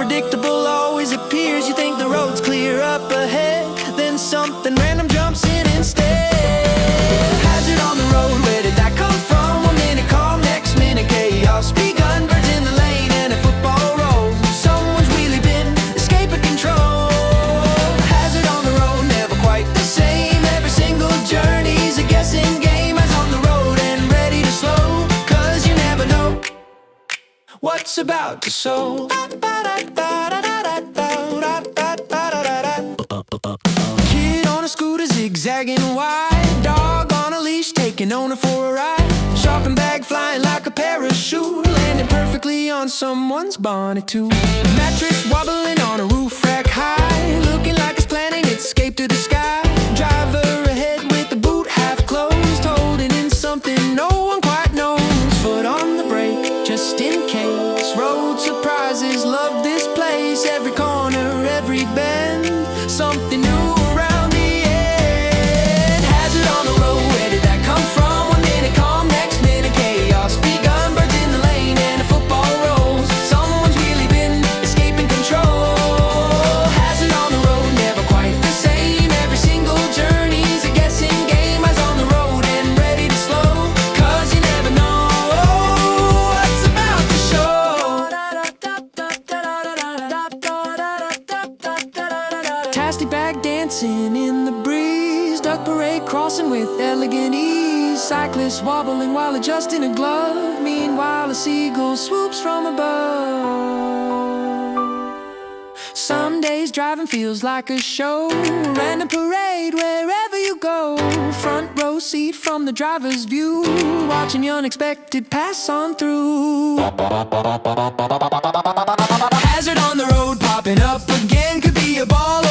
unpredictable always appears. You think the road's clear up ahead, then something random jumps in instead. Hazard on the road, where did that come from? 1 minute calm, next minute chaos. Begun, birds in the lane and a football rolls. Someone's really been escaping control. Hazard on the road, never quite the same. Every single journey's a guessing game. Eyes on the road and ready to slow, 'cause you never know what's about to sow. Kid on a scooter zigzagging wide, dog on a leash taking owner for a ride. Shopping bag flying like a parachute, landing perfectly on someone's bonnet too. Mattress wobbling on a roof rack high, looking like it's planning its escape to the sky. Driver ahead with the boot half closed, holding in something no one quite knows. Foot on the brake just in case. Road surprises, love this place. Every corner, every bend, something new around the end. Hazard on the road, where did that come from? 1 minute calm, next minute chaos. Begun, birds in the lane and a football rolls. Someone's really been escaping control. Hazard on the road, never quite the same. Every single journey's a guessing game. Eyes on the road and ready to slow, 'cause you never know what's about to show. Tastic bag dancing in the breeze, duck parade crossing with elegant ease. Cyclists wobbling while adjusting a glove, meanwhile a seagull swoops from above. Some days driving feels like a show, random parade wherever you go. Front row seat from the driver's view, watching the unexpected pass on through. Hazard on the road popping up again, could be a ball